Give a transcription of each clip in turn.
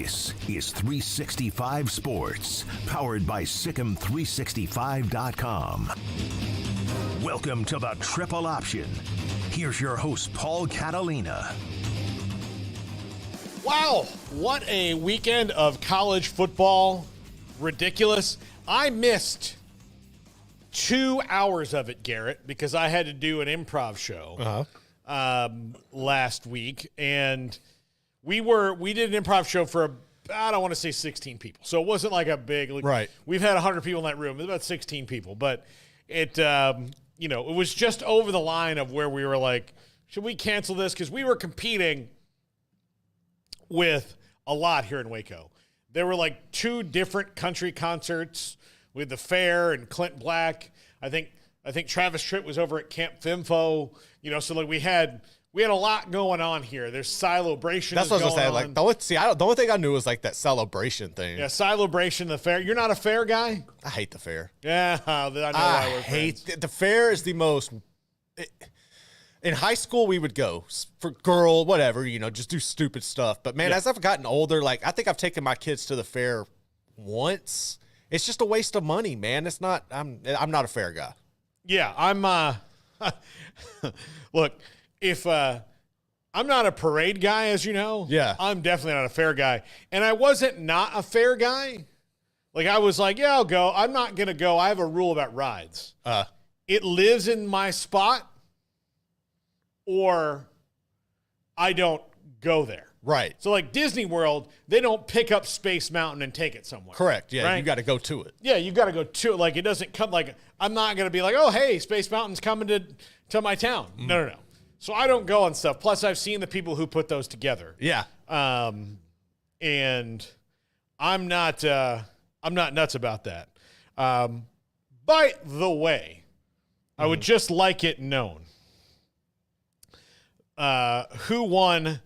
This is 365 Sports, powered by Sikkim365.com. Welcome to the Triple Option. Here's your host, Paul Catalina. Wow, what a weekend of college football. Ridiculous. I missed 2 hours of it, Garrett, because I had to do an improv show last week. And we did an improv show for about, I want to say 16 people. So it wasn't like a big, right. We've had 100 people in that room. It was about 16 people. But it, it was just over the line of where we were like, should we cancel this? Because we were competing with a lot here in Waco. There were like 2 different country concerts with the Fair and Clint Black. I think Travis Tritt was over at Camp Fimfo. So like we had a lot going on here. There's Celebration. That's what I was gonna say. Like the only thing I knew was like that Celebration thing. Yeah, Celebration, the Fair. You're not a Fair guy? I hate the Fair. Yeah, I know why we're friends. The Fair is the most. In high school, we would go for girl, whatever, just do stupid stuff. But man, as I've gotten older, like I think I've taken my kids to the Fair once. It's just a waste of money, man. It's not. I'm not a Fair guy. Yeah, I'm. Look, if I'm not a parade guy, as you know, I'm definitely not a Fair guy. And I wasn't not a Fair guy. Like I was like, yeah, I'll go. I'm not gonna go. I have a rule about rides. It lives in my spot, or I don't go there. Right. So like Disney World, they don't pick up Space Mountain and take it somewhere. Correct. Yeah, right? you got to go to it. Yeah, you got to go to it. Like it doesn't come like I'm not going to be like, oh, hey, Space Mountain's coming to my town. No. So I don't go on stuff. Plus, I've seen the people who put those together. Yeah. And I'm not nuts about that. By the way, I would just like it known. Who won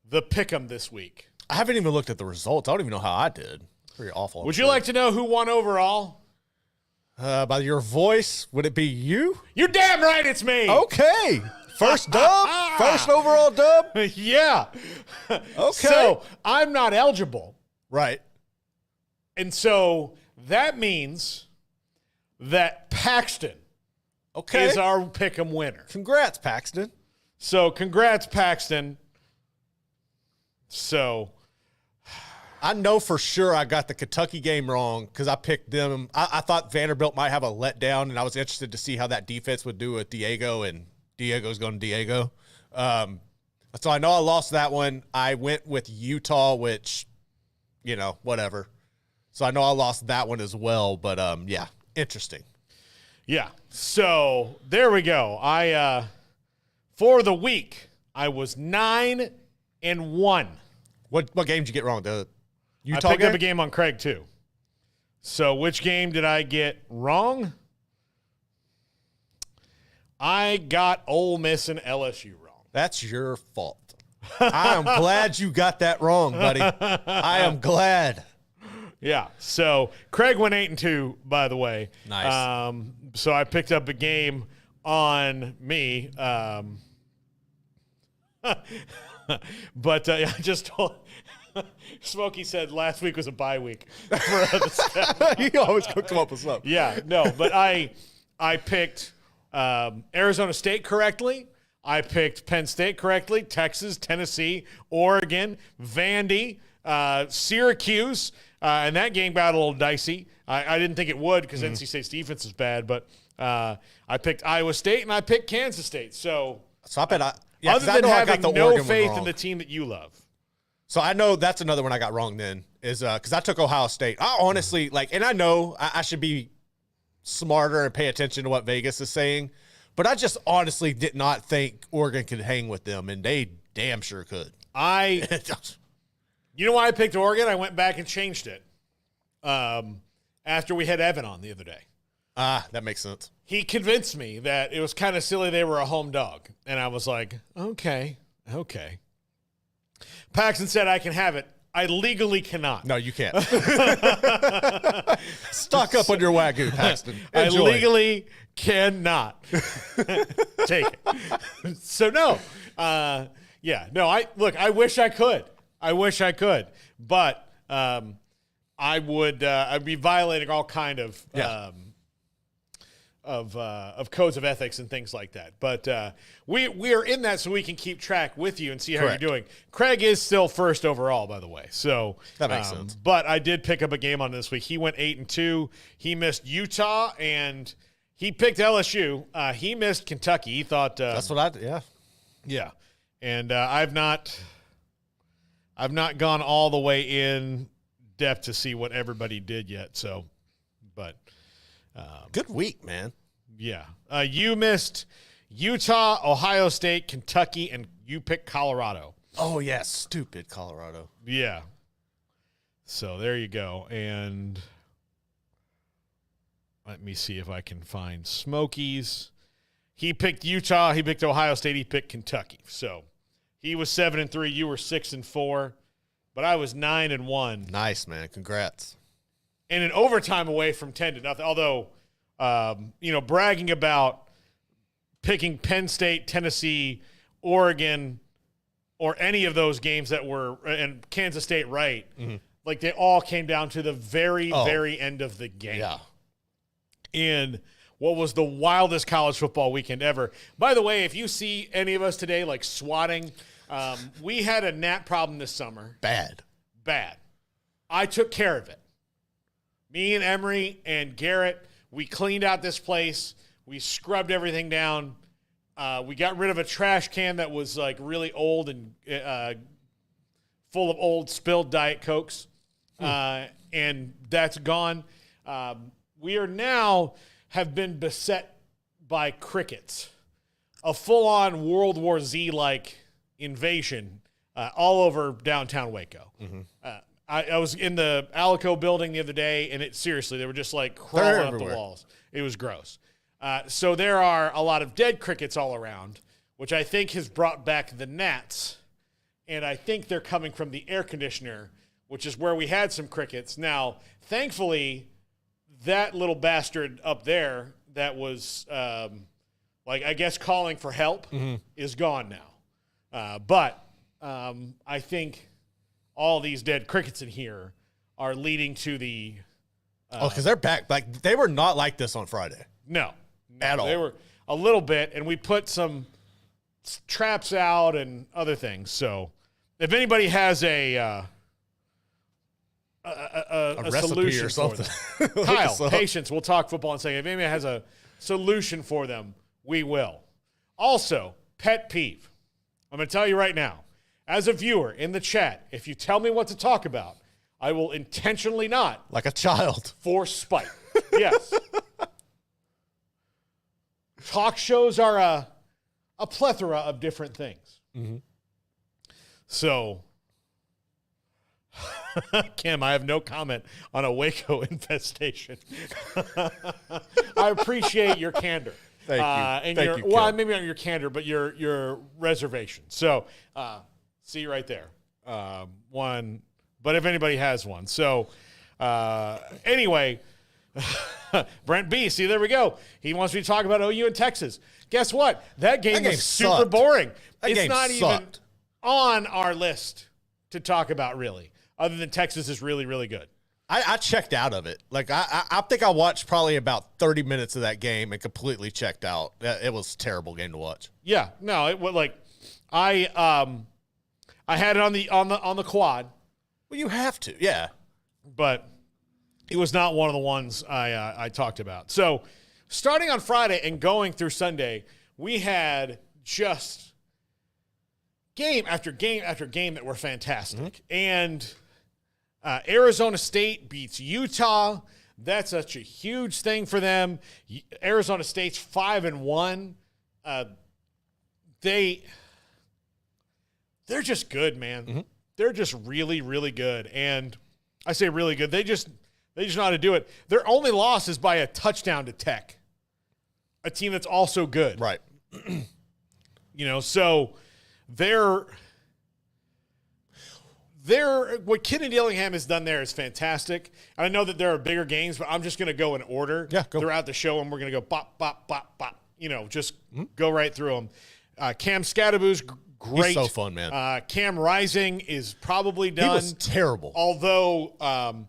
the Pick'em this week? I haven't even looked at the results. I don't even know how I did. Pretty awful. Would you like to know who won overall? By your voice, would it be you? You're damn right it's me. Okay. First dub? First overall dub? Yeah. Okay. So I'm not eligible. Right. And so that means that Paxton is our Pick'em winner. Congrats, Paxton. So congrats, Paxton. So I know for sure I got the Kentucky game wrong because I picked them. I thought Vanderbilt might have a letdown, and I was interested to see how that defense would do with Diego, and Diego's going to Diego. So I know I lost that one. I went with Utah, which, whatever. So I know I lost that one as well, but yeah, interesting. Yeah. So there we go. For the week, I was 9-1. What game did you get wrong? The Utah I picked game? up a game on Craig, too. So which game did I get wrong? I got Ole Miss and LSU wrong. That's your fault. I am glad you got that wrong, buddy. I am glad. Yeah. So Craig went 8-2, by the way. Nice. So I picked up a game on me. But I just told Smokey said last week was a bye week for the staff. You always come up with something. Yeah, no, but I picked Arizona State correctly. I picked Penn State correctly. Texas, Tennessee, Oregon, Vandy, Syracuse, and that game got a little dicey. I didn't think it would because NC State's defense is bad, but I picked Iowa State and I picked Kansas State. So I bet other than having no faith in the team that you love. So I know that's another one I got wrong then is because I took Ohio State. I honestly, and I know I should be smarter and pay attention to what Vegas is saying, but I just honestly did not think Oregon could hang with them, and they damn sure could. You know why I picked Oregon? I went back and changed it after we had Evan on the other day. That makes sense. He convinced me that it was kind of silly they were a home dog. And I was like, okay. Paxton said I can have it. I legally cannot. No, you can't. Stock up on your Wagyu, Paxton. I legally cannot take it. So, no. I wish I could. But I'd be violating all kind of codes of ethics and things like that. But we are in that so we can keep track with you and see how Correct. you're doing. Craig is still first overall, by the way. So that makes sense. But I did pick up a game on this week. He went 8-2. He missed Utah and he picked LSU. He missed Kentucky. He thought that's what I did. Yeah. Yeah. And I've not gone all the way in depth to see what everybody did yet. So, but Good week, man. yeah, you missed Utah, Ohio State, Kentucky, and you picked Colorado. Oh, yeah, stupid Colorado. Yeah. So there you go. And let me see if I can find Smokies. He picked Utah. He picked Ohio State. He picked Kentucky. So he was 7-3. You were 6-4. But I was 9-1. Nice, man. Congrats. And an overtime away from 10-0. Although, bragging about picking Penn State, Tennessee, Oregon, or any of those games that were, and Kansas State right, like they all came down to the very, very end of the game. Yeah. In what was the wildest college football weekend ever. By the way, if you see any of us today like swatting, we had a gnat problem this summer. Bad. I took care of it. Me and Emery and Garrett, we cleaned out this place. We scrubbed everything down. We got rid of a trash can that was like really old and full of old spilled Diet Cokes. And that's gone. We are now have been beset by crickets. A full-on World War Z-like invasion all over downtown Waco. I was in the Alico building the other day, and they were just like crawling up the walls. It was gross. So there are a lot of dead crickets all around, which I think has brought back the gnats, and I think they're coming from the air conditioner, which is where we had some crickets. Now, thankfully, that little bastard up there that was, I guess calling for help is gone now. But I think all these dead crickets in here are leading to the because they're back. Like, they were not like this on Friday. No. At all. They were a little bit, and we put some traps out and other things. So if anybody has a recipe solution or something, for them, Kyle, patience, we'll talk football in a second. If anybody has a solution for them, we will. Also, pet peeve. I'm going to tell you right now, as a viewer in the chat, if you tell me what to talk about, I will intentionally not. Like a child. For spite. Yes. Talk shows are a plethora of different things. So, Kim, I have no comment on a Waco infestation. I appreciate your candor. Thank you. And Thank your, you, well, Kim. maybe not your candor, but your reservation. So, see you right there. One, but if anybody has one. So, anyway, Brent B, see, there we go. He wants me to talk about OU and Texas. Guess what? That game was super sucked. boring. That It's game not even sucked. on our list to talk about, really, other than Texas is really, really good. I checked out of it. Like, I think I watched probably about 30 minutes of that game and completely checked out. It was a terrible game to watch. Yeah, no, it was like I had it on the quad, Well, you have to, yeah. but it was not one of the ones I talked about. So, starting on Friday and going through Sunday, we had just game after game after game that were fantastic. And Arizona State beats Utah. That's such a huge thing for them. Arizona State's 5-1. They're just good, man. They're just really, really good. And I say really good. They just know how to do it. Their only loss is by a touchdown to Tech, a team that's also good. Right. So they're what Kenny Dillingham has done there is fantastic. And I know that there are bigger games, but I'm just going to go in order throughout the show, and we're going to go bop, bop, bop, bop. Just go right through them. Cam Scadaboo's great. He's so fun, man. Cam Rising is probably done. He was terrible. Although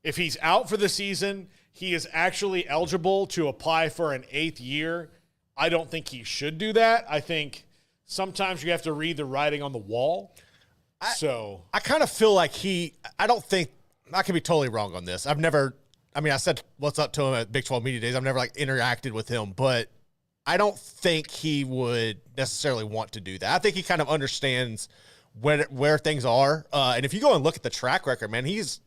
if he's out for the season, he is actually eligible to apply for an 8th year. I don't think he should do that. I think sometimes you have to read the writing on the wall. I kind of feel like I don't think – I could be totally wrong on this. I said what's up to him at Big 12 Media Days. I've never, interacted with him, but I don't think he would necessarily want to do that. I think he kind of understands where things are. And if you go and look at the track record, man, he's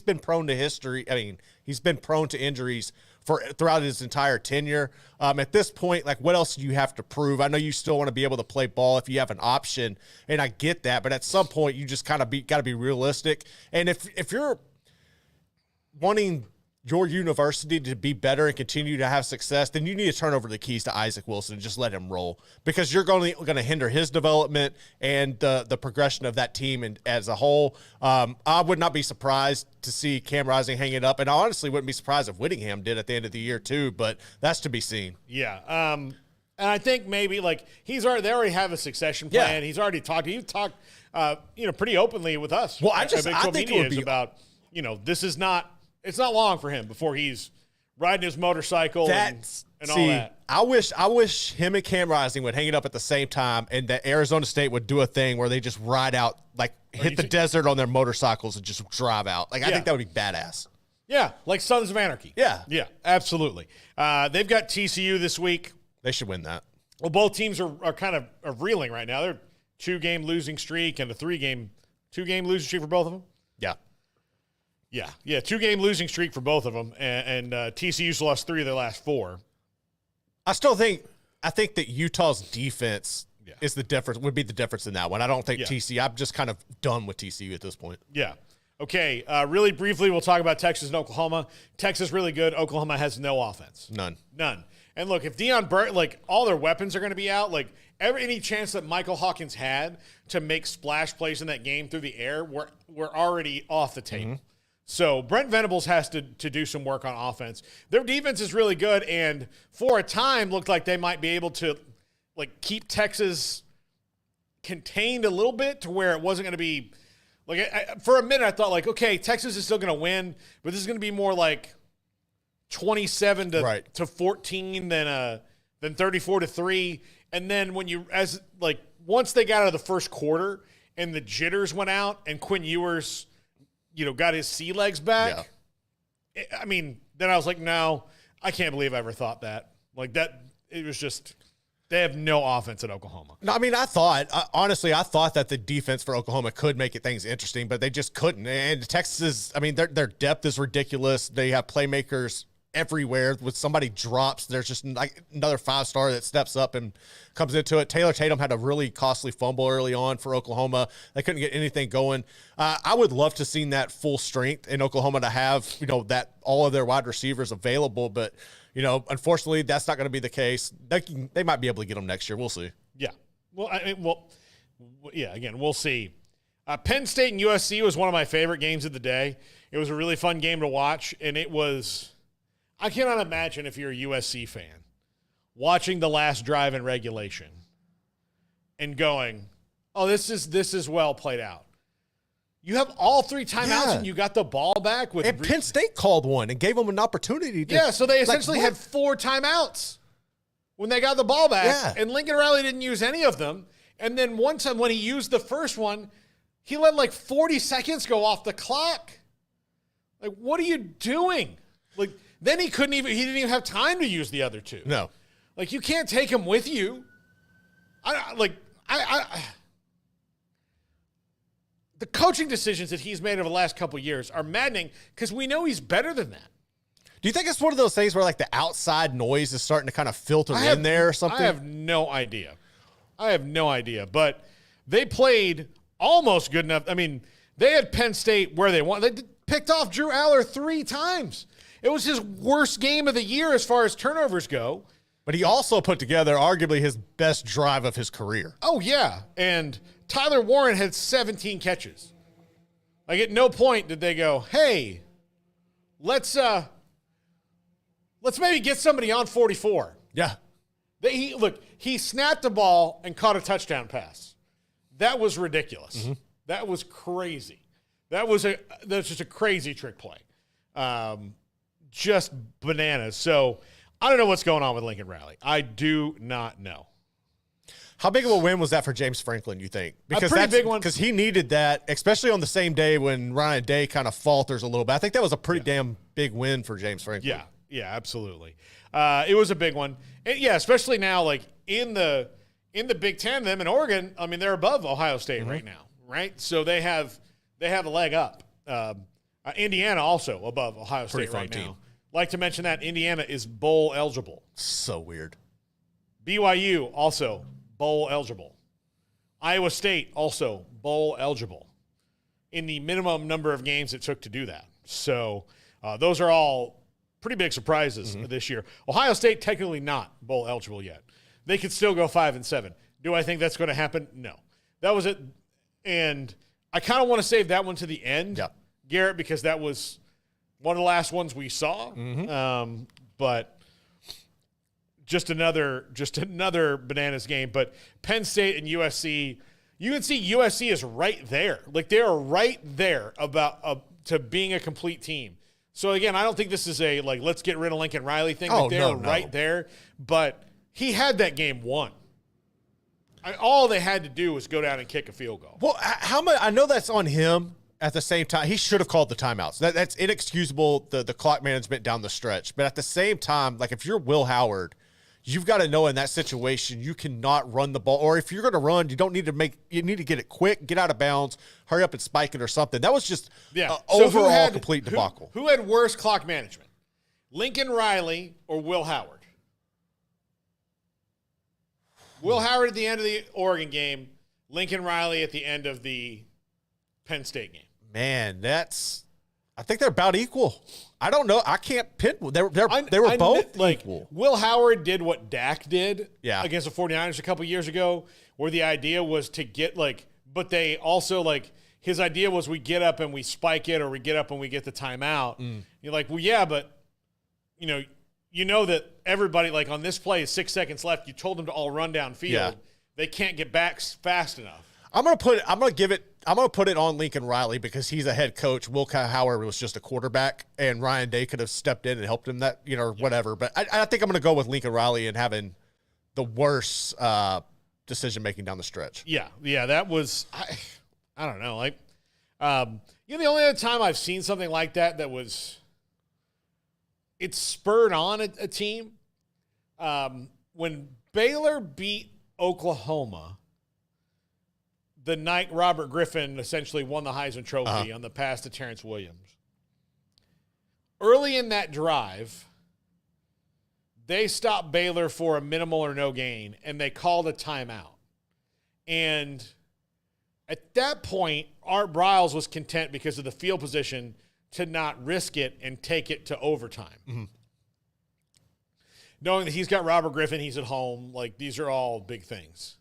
been prone to history. I mean, he's been prone to injuries throughout his entire tenure. At this point, what else do you have to prove? I know you still want to be able to play ball if you have an option, and I get that. But at some point, you just kind of got to be realistic. And if you're wanting your university to be better and continue to have success, then you need to turn over the keys to Isaac Wilson and just let him roll, because you're going to hinder his development and the progression of that team and as a whole. I would not be surprised to see Cam Rising hang it up, and I honestly wouldn't be surprised if Whittingham did at the end of the year too, but that's to be seen. Yeah. And I think maybe they already have a succession plan. Yeah. He's already talked. He's talked, pretty openly with us. Well, I think it would be about, this is not. It's not long for him before he's riding his motorcycle and all that. I wish him and Cam Rising would hang it up at the same time, and that Arizona State would do a thing where they just ride out, hit the desert on their motorcycles and just drive out. I think that would be badass. Yeah, like Sons of Anarchy. Yeah. Yeah, absolutely. They've got TCU this week. They should win that. Well, both teams are kind of reeling right now. They're 2-game losing streak and a 2-game losing streak for both of them. Yeah. Yeah, 2-game losing streak for both of them, and TCU's lost 3 of their last 4. I think that Utah's defense is the difference. Would be the difference in that one. I don't think TCU. I'm just kind of done with TCU at this point. Yeah. Okay. Really briefly, we'll talk about Texas and Oklahoma. Texas really good. Oklahoma has no offense. None. And look, if Deion Burke, all their weapons are going to be out, any chance that Michael Hawkins had to make splash plays in that game through the air, were already off the table. Mm-hmm. So Brent Venables has to do some work on offense. Their defense is really good, and for a time looked like they might be able to keep Texas contained a little bit to where it wasn't going to be for a minute I thought okay, Texas is still going to win, but this is going to be more 27 to 14 than 34-3. And then once they got out of the first quarter and the jitters went out and Quinn Ewers got his sea legs back. Yeah. Then I was like, no, I can't believe I ever thought that. It was just, they have no offense at Oklahoma. No, I thought that the defense for Oklahoma could make things interesting, but they just couldn't. And Texas, their depth is ridiculous. They have playmakers everywhere. When somebody drops, there's just another 5-star that steps up and comes into it. Taylor Tatum had a really costly fumble early on for Oklahoma. They couldn't get anything going. I would love to see that full strength in Oklahoma to have, that all of their wide receivers available, but unfortunately that's not going to be the case. They might be able to get them next year. We'll see. Yeah. Well, again, we'll see. Penn State and USC was one of my favorite games of the day. It was a really fun game to watch, and I cannot imagine if you're a USC fan watching the last drive in regulation and going, oh, this is well played out. You have all 3 timeouts and you got the ball back. And Penn State called one and gave them an opportunity to. Yeah, so they essentially had 4 timeouts when they got the ball back. Yeah. And Lincoln Riley didn't use any of them. And then one time when he used the first one, he let 40 seconds go off the clock. What are you doing? Then he didn't even have time to use the other 2. No. You can't take him with you. The coaching decisions that he's made over the last couple of years are maddening because we know he's better than that. Do you think it's one of those things where the outside noise is starting to kind of filter in there or something? I have no idea. But they played almost good enough. They had Penn State where they want. They picked off Drew Aller 3 times. It was his worst game of the year as far as turnovers go. But he also put together arguably his best drive of his career. Oh, yeah. And Tyler Warren had 17 catches. At no point did they go, hey, let's maybe get somebody on 44. Yeah. He snapped the ball and caught a touchdown pass. That was ridiculous. Mm-hmm. That was crazy. That's just a crazy trick play. Just bananas. So I don't know what's going on with Lincoln Riley. I do not know. How big of a win was that for James Franklin, you think? Because a pretty big one. Because he needed that, especially on the same day when Ryan Day kind of falters a little bit. I think that was a pretty damn big win for James Franklin. Yeah, absolutely. It was a big one. And yeah, especially now, like in the Big Ten, them in Oregon, I mean, they're above Ohio State right now, right? So they have a leg up. Indiana also above Ohio State right now. Like to mention that Indiana is bowl eligible. So weird. BYU also bowl eligible. Iowa State also bowl eligible in the minimum number of games it took to do that. So those are all pretty big surprises this year. Ohio State technically not bowl eligible yet. They could still go 5-7. Do I think that's going to happen? No. That was it. And I kind of want to save that one to the end, Garrett, because that was one of the last ones we saw. But just another bananas game. But Penn State and USC, you can see USC is right there. Like they are right there about to being a complete team. So again, I don't think this is a like let's get rid of Lincoln Riley thing. Like they're right there. But he had that game won. All they had to do was go down and kick a field goal. Well, how much? I know that's on him. At the same time, he should have called the timeouts. That's inexcusable, the clock management down the stretch. But at the same time, like if you're Will Howard, you've got to know in that situation you cannot run the ball. Or if you're going to run, you need to get it quick, get out of bounds, hurry up and spike it or something. That was just overall complete debacle. Who had worse clock management? Lincoln Riley or Will Howard? Will Howard at the end of the Oregon game, Lincoln Riley at the end of the Penn State game. Man, I think they're about equal. I don't know. I can't pin. They were both equal. Will Howard did what Dak did against the 49ers a couple years ago, where the idea was to get but they also his idea was we get up and we spike it, or we get up and we get the timeout. You're like, well, yeah, but you know that everybody on this play is 6 seconds left. You told them to all run downfield. Yeah. They can't get back fast enough. I'm gonna put it on Lincoln Riley because he's a head coach. Will Howard was just a quarterback, and Ryan Day could have stepped in and helped him whatever. But I think I'm gonna go with Lincoln Riley and having the worst decision making down the stretch. Yeah, that was I don't know. The only other time I've seen something like that was it spurred on a team when Baylor beat Oklahoma. The night Robert Griffin essentially won the Heisman Trophy on the pass to Terrence Williams. Early in that drive, they stopped Baylor for a minimal or no gain, and they called a timeout. And at that point, Art Briles was content because of the field position to not risk it and take it to overtime. Knowing that he's got Robert Griffin, he's at home, these are all big things.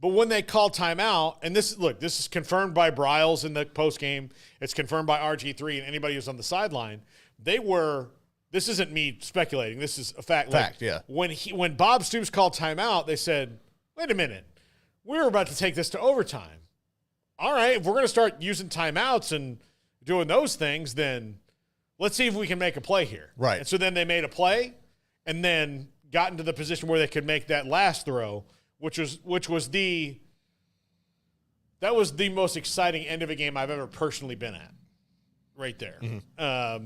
But when they called timeout, and this is confirmed by Briles in the postgame, it's confirmed by RG3 and anybody who's on the sideline, this isn't me speculating, this is a fact. Yeah. When Bob Stoops called timeout, they said, wait a minute, we were about to take this to overtime. All right, if we're going to start using timeouts and doing those things, then let's see if we can make a play here. Right. And so then they made a play and then got into the position where they could make that last throw, which was the most exciting end of a game I've ever personally been at, right there. I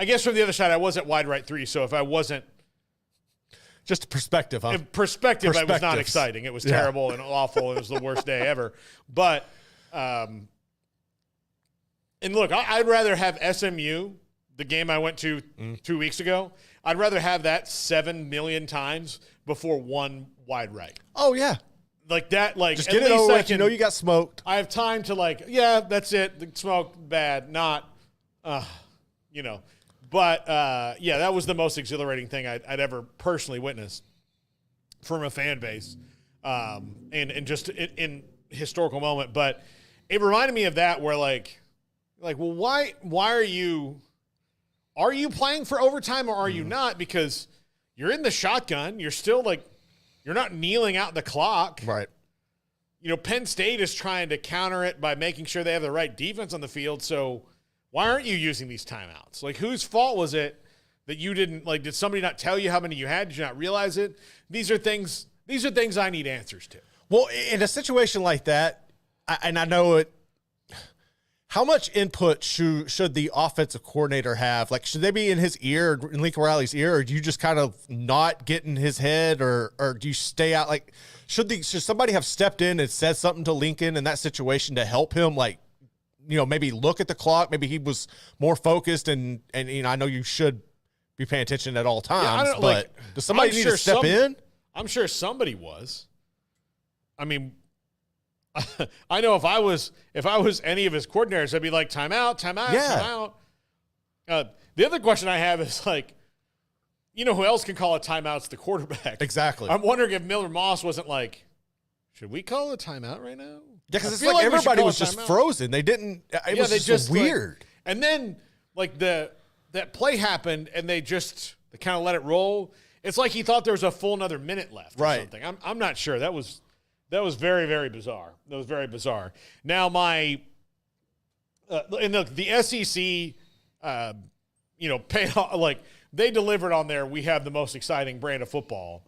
guess from the other side, I was at wide right 3, so if I wasn't just a perspective, huh? It was not exciting. It was terrible and awful. It was the worst day ever. But and look, I'd rather have SMU, the game I went to 2 weeks ago. I'd rather have that 7 million times before one wide right. Oh, yeah. Like that, just get it over with. You know you got smoked. I have time to that's it. The smoke, bad, not, But, that was the most exhilarating thing I'd ever personally witnessed from a fan base and just in historical moment. But it reminded me of that where, well, why are you playing for overtime or are you not? Because you're in the shotgun. You're still you're not kneeling out the clock. Right. Penn State is trying to counter it by making sure they have the right defense on the field. So why aren't you using these timeouts? Like, whose fault was it that you didn't, like, did somebody not tell you how many you had? Did you not realize it? These are things I need answers to. Well, in a situation like that, and I know it, how much input should the offensive coordinator have? Like, should they be in his ear, in Lincoln Riley's ear, or do you just kind of not get in his head, or do you stay out? Like, should somebody have stepped in and said something to Lincoln in that situation to help him, like, maybe look at the clock? Maybe he was more focused, and I know you should be paying attention at all times, but does somebody need to step in? I'm sure somebody was. I mean, I know if I was any of his coordinators, I'd be like, timeout, timeout. The other question I have is, like, who else can call a timeout? It's the quarterback. Exactly. I'm wondering if Miller Moss wasn't like, should we call a timeout right now? Yeah, because it's like everybody was just frozen. They didn't. It was just weird. And then, like, that play happened, and they kind of let it roll. It's like he thought there was a full another minute left or something. I'm not sure. That was very, very bizarre. That was very bizarre. Now, and the SEC, paid off, like, they delivered on their "we have the most exciting brand of football"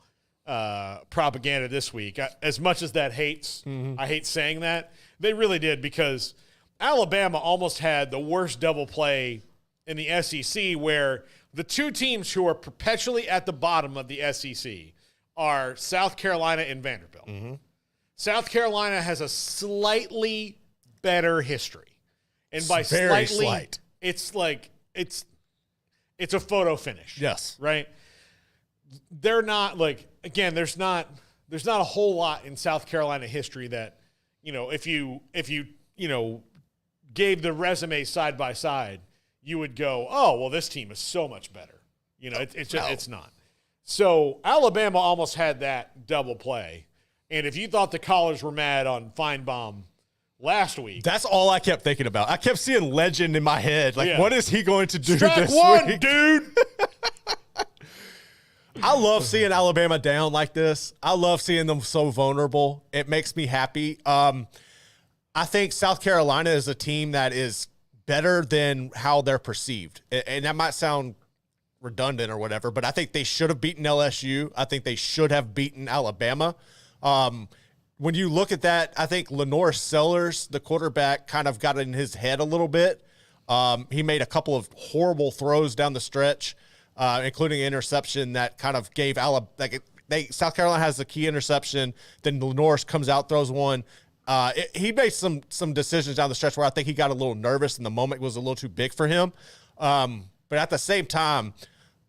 propaganda this week. As much as that I hate saying that, they really did, because Alabama almost had the worst double play in the SEC, where the two teams who are perpetually at the bottom of the SEC are South Carolina and Vanderbilt. Mm-hmm. South Carolina has a slightly better history. And by slight, it's like it's a photo finish. Yes. Right? They're not, like, again, there's not a whole lot in South Carolina history that, if you gave the resume side by side, you would go, oh, well, this team is so much better. It's not. So Alabama almost had that double play. And if you thought the callers were mad on Feinbaum last week. That's all I kept thinking about. I kept seeing legend in my head. Like, what is he going to do Strike this one, week? dude. I love seeing Alabama down like this. I love seeing them so vulnerable. It makes me happy. I think South Carolina is a team that is better than how they're perceived. And that might sound redundant or whatever, but I think they should have beaten LSU. I think they should have beaten Alabama. When you look at that, I think Lenore Sellers, the quarterback, kind of got in his head a little bit. He made a couple of horrible throws down the stretch, including an interception that kind of gave South Carolina has the key interception. Then Lenore comes out, throws one. He made some decisions down the stretch where I think he got a little nervous and the moment was a little too big for him. But at the same time,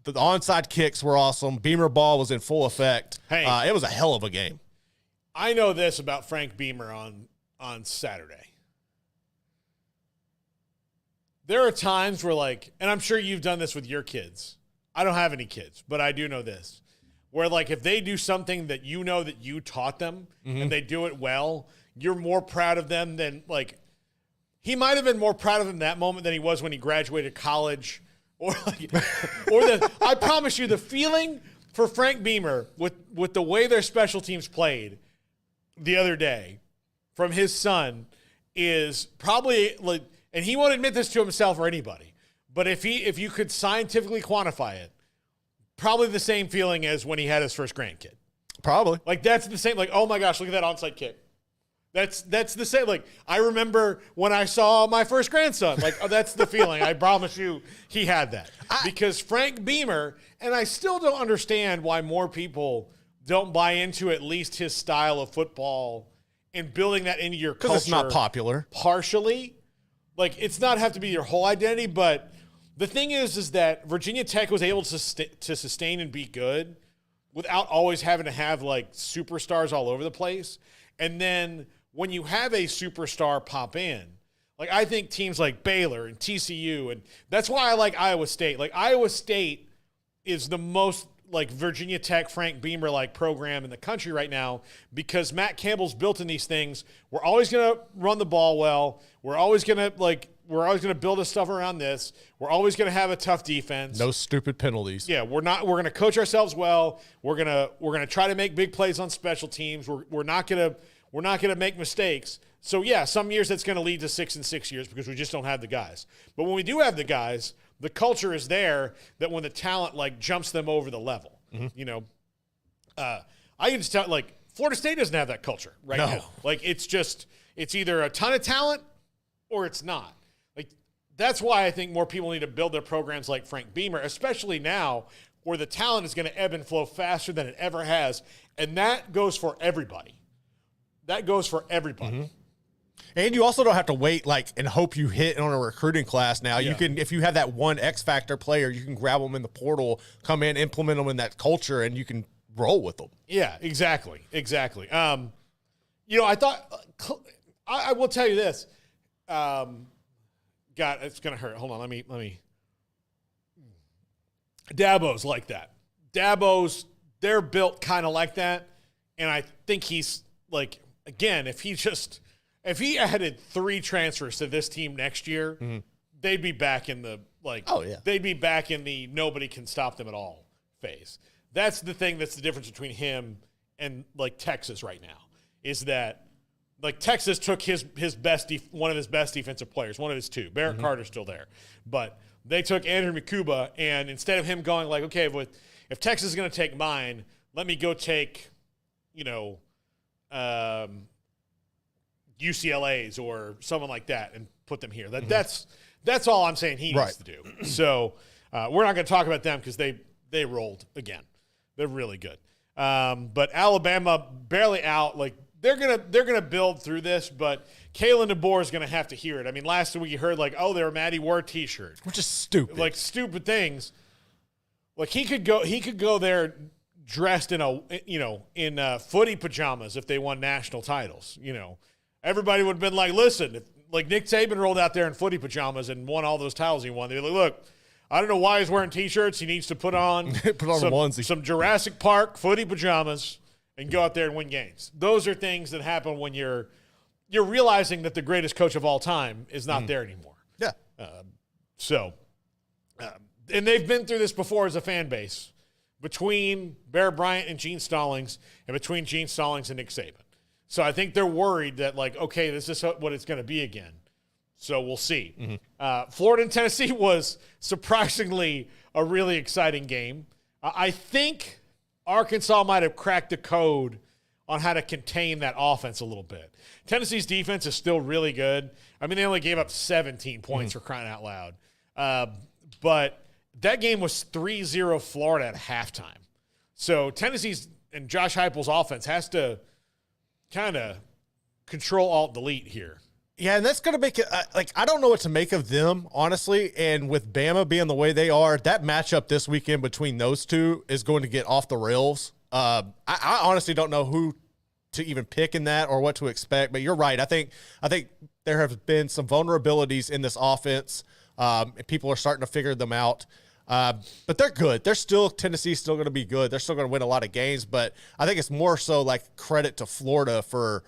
the onside kicks were awesome. Beamer ball was in full effect. Hey, it was a hell of a game. I know this about Frank Beamer on Saturday. There are times where, like, and I'm sure you've done this with your kids. I don't have any kids, but I do know this. Where, like, if they do something that you know that you taught them and they do it well, you're more proud of them than, like, he might have been more proud of them that moment than he was when he graduated college. Or, like, I promise you, the feeling for Frank Beamer with the way their special teams played the other day from his son is probably, like, and he won't admit this to himself or anybody, but if you could scientifically quantify it, probably the same feeling as when he had his first grandkid. Probably. Like, that's the same, like, oh my gosh, look at that onside kick. That's the same. Like, I remember when I saw my first grandson. Like, oh, that's the feeling. I promise you he had that. Because Frank Beamer, and I still don't understand why more people don't buy into at least his style of football and building that into your culture. Because it's not popular. Partially. Like, it's not have to be your whole identity, but the thing is that Virginia Tech was able to sustain and be good without always having to have, like, superstars all over the place. And then when you have a superstar pop in, like, I think teams like Baylor and TCU, and that's why I like Iowa State. Like, Iowa State is the most, like, Virginia Tech, Frank Beamer, like, program in the country right now, because Matt Campbell's built in these things. We're always going to run the ball well. We're always going to build us stuff around this. We're always going to have a tough defense. No stupid penalties. Yeah, we're going to coach ourselves well. We're going to try to make big plays on special teams. We're not going We're not going to make mistakes. So, yeah, some years that's going to lead to 6 and 6 years because we just don't have the guys. But when we do have the guys, the culture is there that when the talent, like, jumps them over the level. You know, I can just tell, like, Florida State doesn't have that culture right now. Like, it's either a ton of talent or it's not. Like, that's why I think more people need to build their programs like Frank Beamer, especially now where the talent is going to ebb and flow faster than it ever has. And that goes for everybody. And you also don't have to wait and hope you hit on a recruiting class now. Yeah. You can, if you have that one X factor player, you can grab them in the portal, come in, implement them in that culture, and you can roll with them. Yeah, exactly. You know, I thought I will tell you this. God, it's gonna hurt. Hold on, let me. Dabo's like that. They're built kind of like that, and I think he's like, again, if he added 3 transfers to this team next year, they'd be back in the they'd be back in the nobody can stop them at all phase. That's the thing that's the difference between him and like Texas right now, is that like Texas took one of his best defensive players, one of his 2. Barrett Carter's still there. But they took Andrew Mikuba, and instead of him going like, okay, if Texas is going to take mine, let me go take, you know, UCLA's or someone like that and put them here. That's all I'm saying he needs to do. So we're not going to talk about them because they rolled again. They're really good. But Alabama barely out. Like they're gonna build through this, but Kalen DeBoer is gonna have to hear it. I mean, last week you heard like, oh, they're a Matty Ward T-shirt, which is stupid. Like stupid things. Like he could go there dressed in footy pajamas if they won national titles. You know, everybody would have been like, listen, if like Nick Saban rolled out there in footy pajamas and won all those titles he won, they'd be like, look, I don't know why he's wearing T-shirts. He needs to put on some Jurassic Park footy pajamas and go out there and win games. Those are things that happen when you're realizing that the greatest coach of all time is not there anymore. Yeah. And they've been through this before as a fan base between Bear Bryant and Gene Stallings and between Gene Stallings and Nick Saban. So I think they're worried that, like, okay, this is what it's going to be again. So we'll see. Florida and Tennessee was surprisingly a really exciting game. I think Arkansas might have cracked the code on how to contain that offense a little bit. Tennessee's defense is still really good. I mean, they only gave up 17 points for crying out loud. But that game was 3-0 Florida at halftime. So Tennessee's and Josh Heupel's offense has to kind of control alt-delete here. Yeah, and that's going to make it I don't know what to make of them, honestly. And with Bama being the way they are, that matchup this weekend between those two is going to get off the rails. I honestly don't know who to even pick in that or what to expect. But you're right. I think there have been some vulnerabilities in this offense, and people are starting to figure them out. But they're good. Tennessee's still going to be good. They're still going to win a lot of games. But I think it's more so like credit to Florida for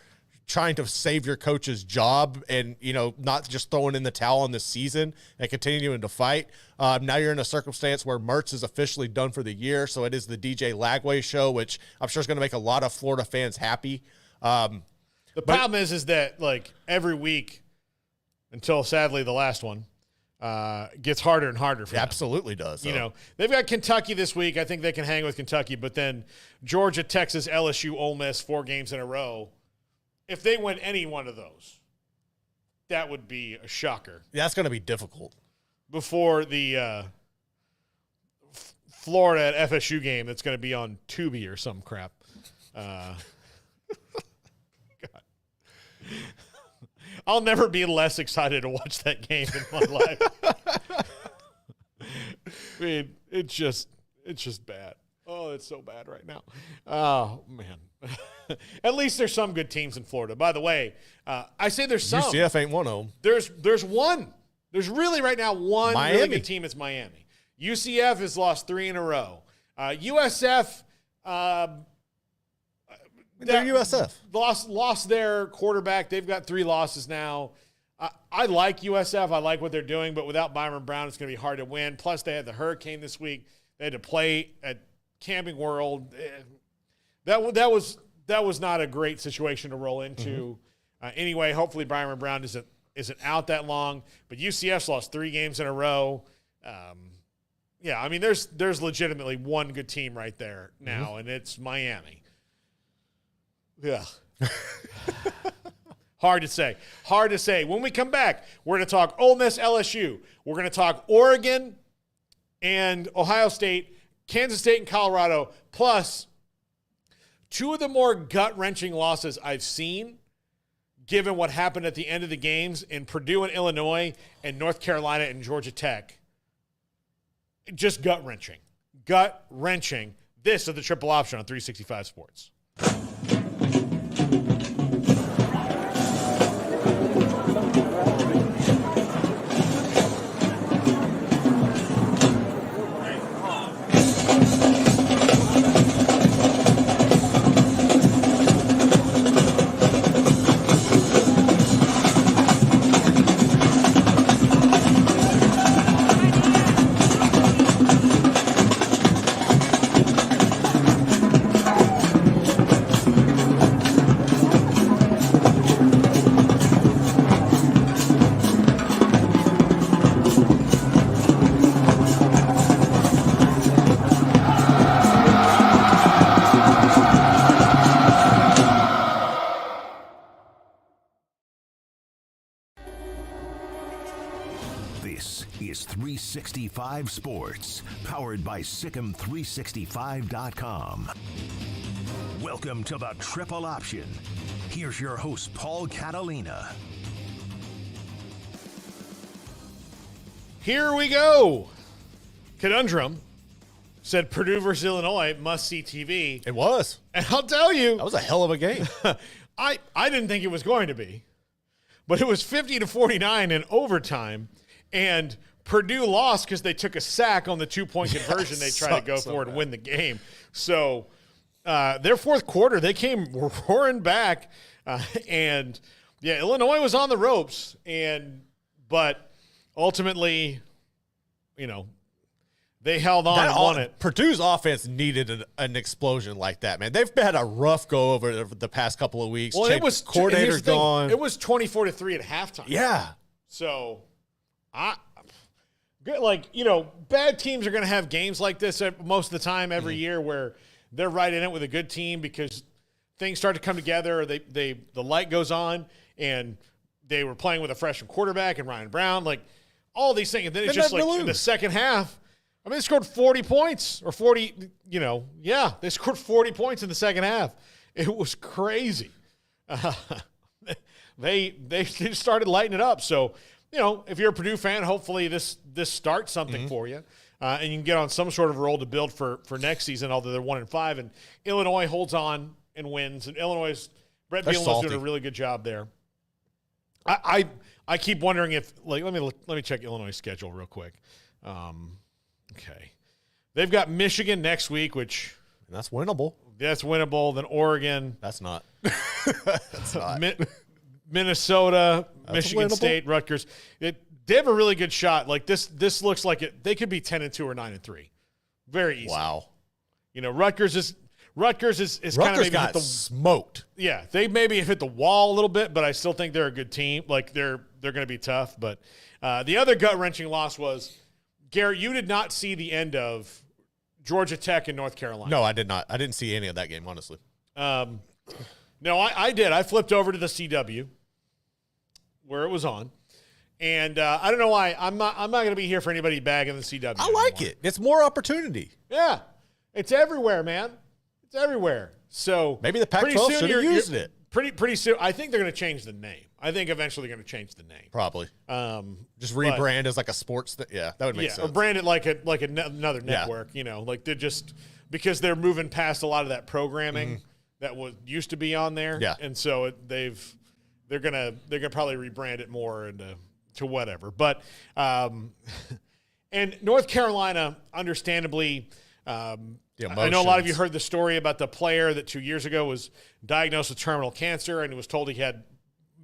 trying to save your coach's job and, you know, not just throwing in the towel on this season and continuing to fight. Now you're in a circumstance where Mertz is officially done for the year. So it is the DJ Lagway show, which I'm sure is going to make a lot of Florida fans happy. The problem is that like every week until sadly the last one gets harder and harder for them. Absolutely does. You know, they've got Kentucky this week. I think they can hang with Kentucky, but then Georgia, Texas, LSU, Ole Miss, 4 games in a row. If they win any one of those, that would be a shocker. Yeah, that's going to be difficult. Before the Florida at FSU game that's going to be on Tubi or some crap. God. I'll never be less excited to watch that game in my life. I mean, it's just bad. Oh, it's so bad right now. Oh, man. At least there's some good teams in Florida. By the way, I say there's some. UCF ain't one of them. There's one. There's really right now one Miami. really good team. It's Miami. UCF has lost 3 in a row. USF. They're USF. Lost their quarterback. They've got 3 losses now. I like USF. I like what they're doing, but without Byron Brown, it's going to be hard to win. Plus, they had the hurricane this week. They had to play at Camping World. That was that was not a great situation to roll into. Anyway, hopefully Byron Brown isn't out that long. But UCF's lost 3 games in a row. Yeah, I mean, there's legitimately one good team right there now, and it's Miami. Yeah. Hard to say. Hard to say. When we come back, we're going to talk Ole Miss, LSU. We're going to talk Oregon and Ohio State, Kansas State and Colorado, plus 2 of the more gut-wrenching losses I've seen, given what happened at the end of the games in Purdue and Illinois and North Carolina and Georgia Tech. Just gut-wrenching. Gut-wrenching. This is the Triple Option on 365 Sports. This is 365 Sports, powered by Sikkim365.com. Welcome to the Triple Option. Here's your host, Paul Catalina. Here we go. Conundrum said Purdue versus Illinois, must-see TV. It was. And I'll tell you. That was a hell of a game. I didn't think it was going to be. But it was 50-49 in overtime. And Purdue lost because they took a sack on the 2-point conversion they tried to go for and win the game. So their fourth quarter, they came roaring back. And, yeah, Illinois was on the ropes. But ultimately, you know, they held on and won it. Purdue's offense needed an explosion like that, man. They've had a rough go over the past couple of weeks. Well, it was coordinator gone. It was 24-3 at halftime. Yeah. So, bad teams are going to have games like this most of the time every year where they're right in it with a good team because things start to come together. Or the light goes on, and they were playing with a freshman quarterback and Ryan Brown, like all these things. And then it's just like in the second half. I mean, they scored 40 points or 40, they scored 40 points in the second half. It was crazy. They started lighting it up. So, if you're a Purdue fan, hopefully this starts something for you. And you can get on some sort of roll to build for next season, although they're 1-5. And Illinois holds on and wins. And Brett Bielema's doing a really good job there. I keep wondering if, let me check Illinois' schedule real quick. Okay. They've got Michigan next week, which that's winnable. That's winnable. Then Oregon. That's not. That's not. Minnesota, that's Michigan winnable. State, Rutgers. They have a really good shot. Like this looks like it. They could be 10-2 or 9-3. Very easy. Wow. Rutgers is kind of maybe got smoked. Yeah, they maybe have hit the wall a little bit, but I still think they're a good team. Like they're going to be tough. But the other gut-wrenching loss was, Garrett, you did not see the end of Georgia Tech and North Carolina. No, I did not. I didn't see any of that game, honestly. No, I did. I flipped over to the CW where it was on. And I don't know why. I'm not going to be here for anybody bagging the CW. I like it. It's more opportunity. Yeah. It's everywhere, man. It's everywhere. So maybe the Pac-12 should have used it. Pretty soon. I think they're going to change the name. I think eventually they're going to change the name. Probably. Just rebrand as like a sports thing. Yeah, that would make sense. Or brand it like another network, like they're just because they're moving past a lot of that programming that used to be on there. Yeah. And so they're gonna probably rebrand it more to whatever. But and North Carolina, understandably, I know a lot of you heard the story about the player that 2 years ago was diagnosed with terminal cancer and was told he had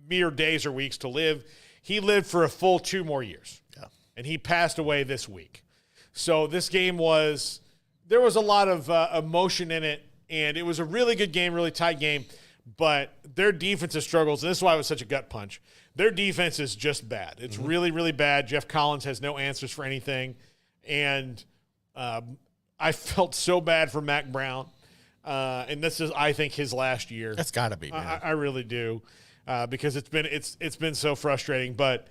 mere days or weeks to live. He lived for a full 2 more years. Yeah. And he passed away this week. So this game there was a lot of emotion in it And it was a really good game, really tight game. But their defensive struggles, and this is why it was such a gut punch, their defense is just bad. It's really, really bad. Jeff Collins has no answers for anything. And I felt so bad for Mac Brown. And this is, I think, his last year. That's got to be, man. I really do. Because it's been so frustrating. But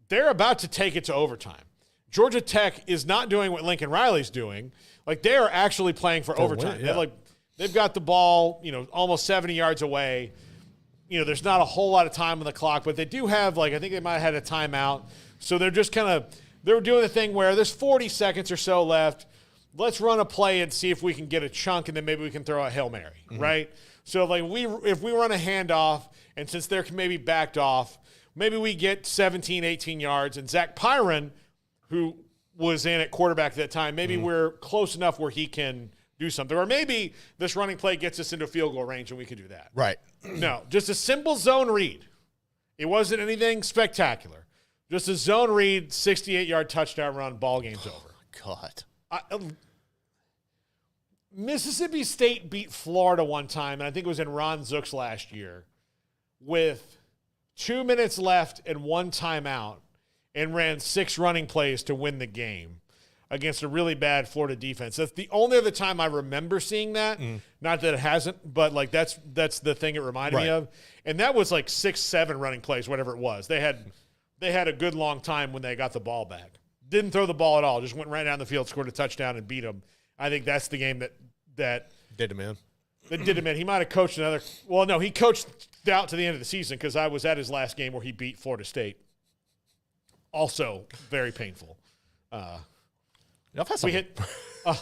they're about to take it to overtime. Georgia Tech is not doing what Lincoln Riley's doing. Like, they are actually playing for overtime. Yeah. They've got the ball, almost 70 yards away. There's not a whole lot of time on the clock, but they do have, I think they might have had a timeout. So they're just they're doing the thing where there's 40 seconds or so left. Let's run a play and see if we can get a chunk, and then maybe we can throw a Hail Mary, right? So, if we run a handoff, and since they're maybe backed off, maybe we get 17, 18 yards, and Zach Pyron, who was in at quarterback at that time, maybe we're close enough where he can do something. Or maybe this running play gets us into field goal range and we can do that. Right. No, just a simple zone read. It wasn't anything spectacular. Just a zone read, 68-yard touchdown run, ball game's over. God. Mississippi State beat Florida one time, and I think it was in Ron Zook's last year, with 2 minutes left and one timeout, and ran 6 running plays to win the game against a really bad Florida defense. That's the only other time I remember seeing that. Not that it hasn't, but that's the thing it reminded me of. And that was 6, 7 running plays, whatever it was. They had a good long time when they got the ball back. Didn't throw the ball at all. Just went right down the field, scored a touchdown, and beat them. I think that's the game that did him in. That did him in. He might have coached another. Well, no, he coached out to the end of the season because I was at his last game where he beat Florida State. Also, very painful. We hit. Oh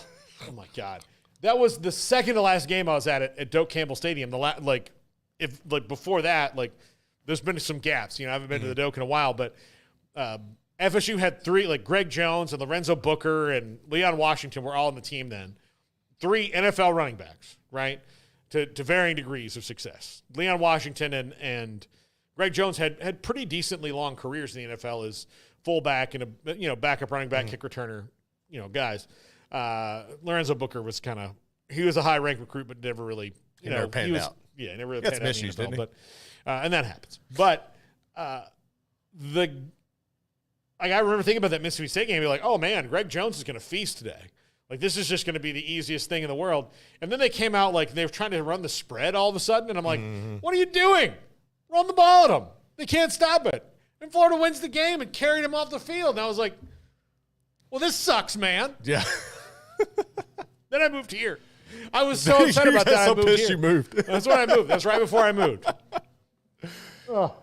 my God, that was the second to last game I was at Doak Campbell Stadium. Before that, there's been some gaps. I haven't been to the Doak in a while, but FSU had 3, Greg Jones and Lorenzo Booker and Leon Washington were all on the team then. 3 NFL running backs, right, to varying degrees of success. Leon Washington and Greg Jones had pretty decently long careers in the NFL as fullback and a backup running back, kick returner. Guys. Lorenzo Booker was he was a high-ranked recruit, but never really, never panned out. Yeah, never really panned out in the NFL, didn't he? And that happens. But I remember thinking about that Mississippi State game, oh man, Greg Jones is going to feast today. This is just going to be the easiest thing in the world. And then they came out they were trying to run the spread all of a sudden, and I'm like, what are you doing? Run the ball at them. They can't stop it. And Florida wins the game and carried him off the field. And I was like, well, this sucks, man. Yeah. Then I moved here. I was so upset about that. So I moved pissed here. you moved. That's when I moved. That's right before I moved. Oh.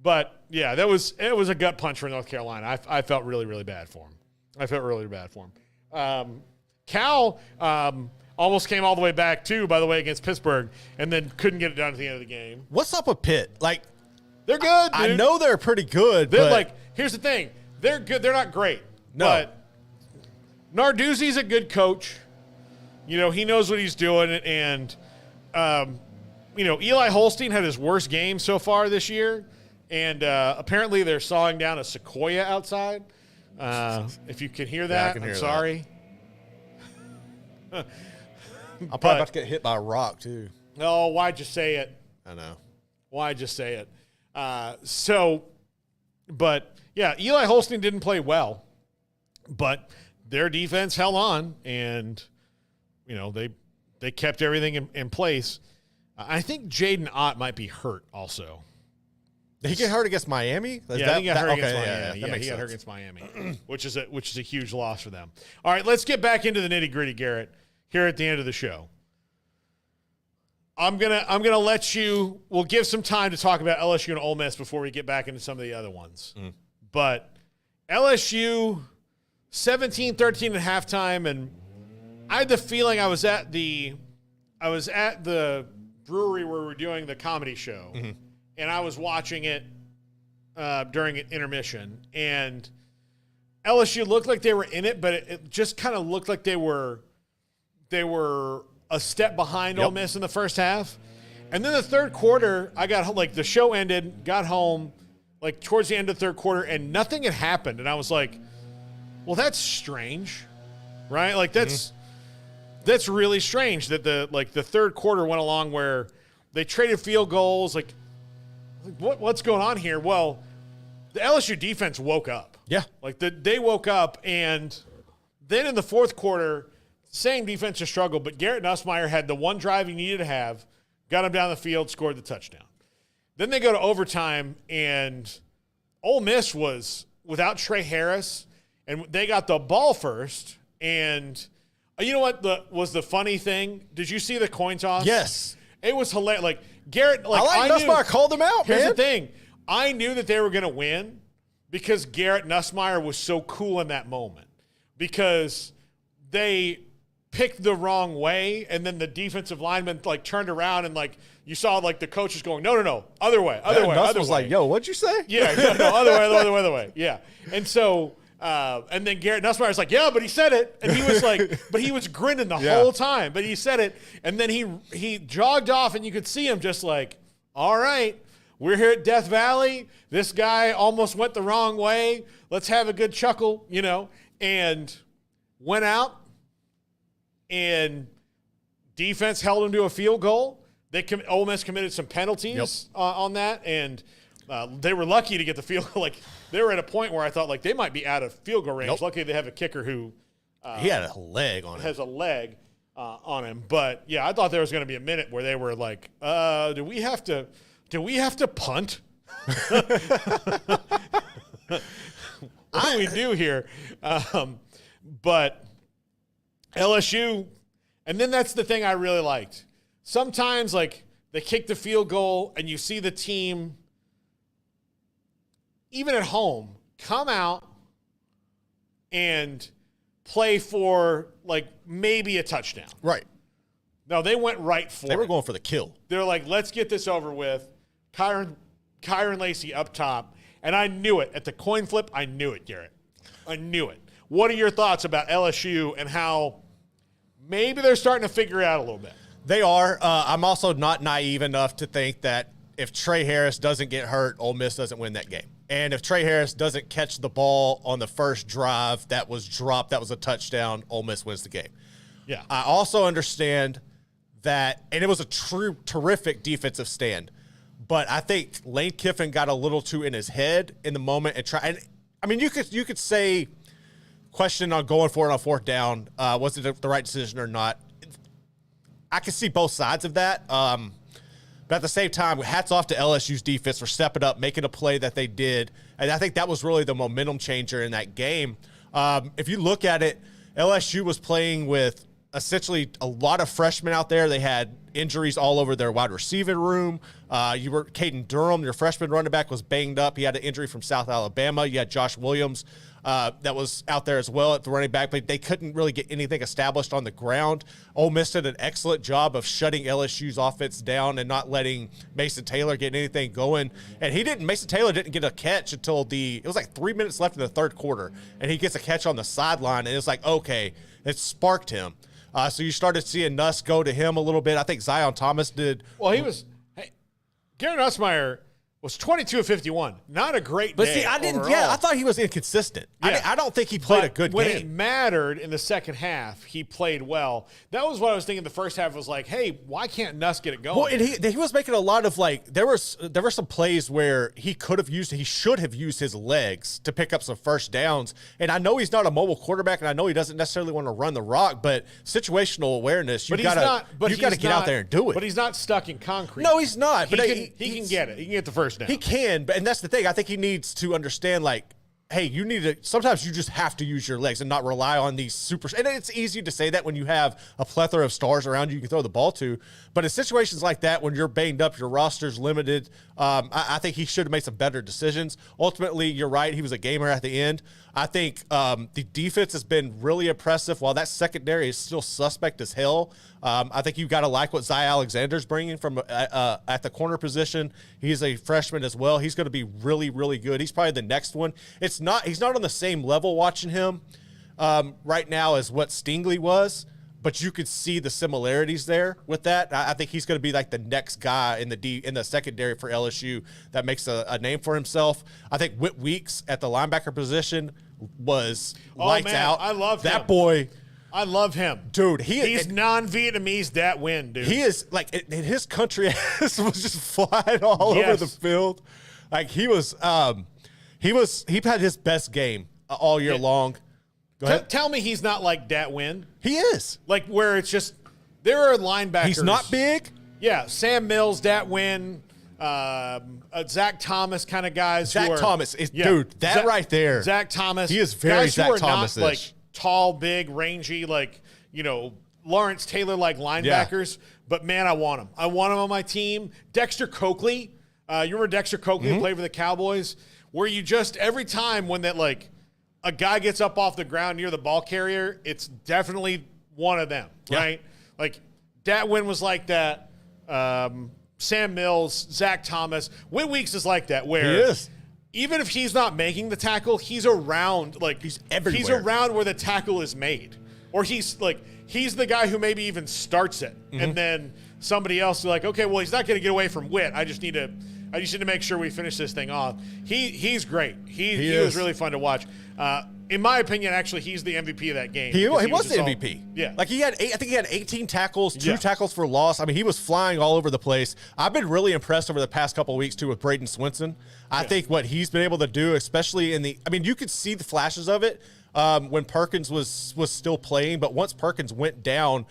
But yeah, it was a gut punch for North Carolina. I felt really, really bad for him. Cal almost came all the way back too, by the way, against Pittsburgh, and then couldn't get it done at the end of the game. What's up with Pitt? They're good, dude. I know they're pretty good. They're here's the thing. They're good. They're not great. No. But Narduzzi's a good coach. He knows what he's doing. And, Eli Holstein had his worst game so far this year. And apparently they're sawing down a sequoia outside. If you can hear that, I'm sorry. I'm probably about to get hit by a rock, too. No, why'd you say it? I know. Why'd you say it? But, yeah, Eli Holstein didn't play well. But their defense held on, and, they kept everything in place. I think Jaden Ott might be hurt also. Did he get hurt against Miami? I think he got hurt against Miami. Yeah, he got hurt against Miami, which is a huge loss for them. All right, let's get back into the nitty-gritty, Garrett, here at the end of the show. I'm gonna let you. We'll give some time to talk about LSU and Ole Miss before we get back into some of the other ones. But LSU 17-13 at halftime, and I had the feeling I was at the brewery where we were doing the comedy show, and I was watching it during an intermission, and LSU looked like they were in it, but it just kind of looked like they were a step behind Ole Miss in the first half. And then the third quarter, I got the show ended, got home towards the end of the third quarter, and nothing had happened. And I was like, well, that's strange, right? That's that's really strange that the third quarter went along where they traded field goals. Like what's going on here? Well, the LSU defense woke up. Yeah. Like they woke up, and then in the fourth quarter, same defensive struggle, but Garrett Nussmeier had the one drive he needed to have, got him down the field, scored the touchdown. Then they go to overtime, and Ole Miss was without Trey Harris, and they got the ball first. And you know what was the funny thing? Did you see the coin toss? Yes. It was hilarious. Like Garrett, I Nussmeier called them out, Here's man. the thing. I knew that they were going to win because Garrett Nussmeier was so cool in that moment, because they picked the wrong way, and then the defensive lineman turned around, and you saw the coaches going, no, other way. Nuss was like, yo, what'd you say? Yeah, no, other way. Yeah. And so and then Garrett Nussmeier's like, yeah, but he said it. And he was like, but he was grinning the whole time, but he said it. And then he jogged off, and you could see him just like, all right, we're here at Death Valley. This guy almost went the wrong way. Let's have a good chuckle, and went out, and defense held him to a field goal. Ole Miss committed some penalties on that, and they were lucky to get the field goal. They were at a point where I thought they might be out of field goal range. Luckily, they have a kicker who he had a leg on him. Has a leg on him. But yeah, I thought there was going to be a minute where they were like, "Do we have to punt? What do we do here?" But LSU, and then that's the thing I really liked. Sometimes they kick the field goal, and you see the team, even at home, come out and play for maybe a touchdown. Right. No, they went right for it. They were going for the kill. They're like, let's get this over with. Kyron Lacey up top. And I knew it. At the coin flip, I knew it, Garrett. I knew it. What are your thoughts about LSU and how maybe they're starting to figure it out a little bit? They are. I'm also not naive enough to think that if Trey Harris doesn't get hurt, Ole Miss doesn't win that game. And if Trey Harris doesn't catch the ball on the first drive that was dropped, that was a touchdown, Ole Miss wins the game. Yeah. I also understand that, and it was a terrific defensive stand, but I think Lane Kiffin got a little too in his head in the moment and you could say question on going for it on fourth down, was it the right decision or not? I can see both sides of that. But at the same time, hats off to LSU's defense for stepping up, making a play that they did. And I think that was really the momentum changer in that game. If you look at it, LSU was playing with essentially a lot of freshmen out there. They had injuries all over their wide receiving room. Caden Durham, your freshman running back, was banged up. He had an injury from South Alabama. You had Josh Williams that was out there as well at the running back, but they couldn't really get anything established on the ground. Ole Miss did an excellent job of shutting LSU's offense down and not letting Mason Taylor get anything going. And Mason Taylor didn't get a catch until it was 3 minutes left in the third quarter, and he gets a catch on the sideline, and it's like, okay, it sparked him. So you started seeing Nuss go to him a little bit. I think Zion Thomas did. Well, Garrett Nussmeier was 22 of 51. Not a great day. But see, I thought he was inconsistent. Yeah. I don't think he played a good when game. When it mattered in the second half, he played well. That was what I was thinking the first half was like, hey, why can't Nuss get it going? Well, and he was making a lot of there were some plays where he should have used his legs to pick up some first downs. And I know he's not a mobile quarterback, and I know he doesn't necessarily want to run the rock, but situational awareness, you've got to get out there and do it. But he's not stuck in concrete. No, he's not. He can get it. He can get the first down. He can, and that's the thing. I think he needs to understand, hey, sometimes you just have to use your legs and not rely on these super. And it's easy to say that when you have a plethora of stars around you can throw the ball to. But in situations like that, when you're banged up, your roster's limited, I think he should have made some better decisions. Ultimately, you're right. He was a gamer at the end. I think the defense has been really impressive. While that secondary is still suspect as hell, I think you've got to like what Zy Alexander's bringing from at the corner position. He's a freshman as well. He's going to be really, really good. He's probably the next one. He's not on the same level watching him right now as what Stingley was, but you could see the similarities there with that. I think he's going to be the next guy in the secondary for LSU that makes a name for himself. I think Whit Weeks at the linebacker position was lights out. I love that him. boy. I love him. Dude, he's non-Vietnamese that win, dude. He is, like, in his country ass was just flying all over the field. Like, he had his best game all year long. Go ahead. Tell me he's not like that win. He is. Like, where it's just, there are linebackers. He's not big. Yeah, Sam Mills, that win. Zach Thomas kind of guys. Dude, right there. Zach Thomas. He is very guys Zach who are Thomas-ish. not, like, tall, big, rangy, like, Lawrence Taylor-like linebackers. Yeah. But, man, I want him. I want him on my team. Dexter Coakley. You remember Dexter Coakley who played for the Cowboys? Where you just, every time when that, like, a guy gets up off the ground near the ball carrier, it's definitely one of them, right? Like, that win was like that. Sam Mills, Zach Thomas. Win Weeks is like that, where he is. Even if he's not making the tackle, he's around, like, he's everywhere. He's around where the tackle is made. Or he's the guy who maybe even starts it. And then somebody else is like, okay, well, he's not going to get away from Witt. I just need to make sure we finish this thing off. He's great. He was really fun to watch. In my opinion, actually, he's the MVP of that game. He was the MVP. Yeah. Like, I think he had 18 tackles, 2 tackles for loss. I mean, he was flying all over the place. I've been really impressed over the past couple of weeks, too, with Braden Swinson. I think what he's been able to do, especially you could see the flashes of it when Perkins was still playing. But once Perkins went down,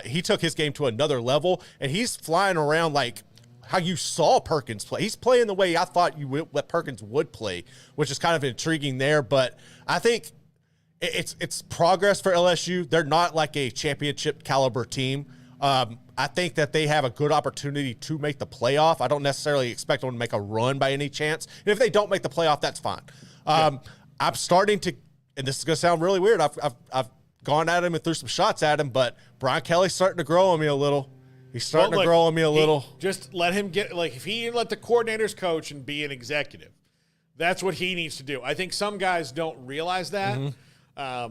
he took his game to another level, and he's flying around like how you saw Perkins play. He's playing the way I thought that Perkins would play, which is kind of intriguing there. But I think it's progress for LSU. They're not like a championship caliber team. I think that they have a good opportunity to make the playoff. I don't necessarily expect them to make a run by any chance. And if they don't make the playoff, that's fine. I'm starting to, and this is going to sound really weird, I've gone at him and threw some shots at him, but Brian Kelly's starting to grow on me a little. He's starting to grow on me a little. Just let him get, like, if he let the coordinators coach and be an executive, that's what he needs to do. I think some guys don't realize that. I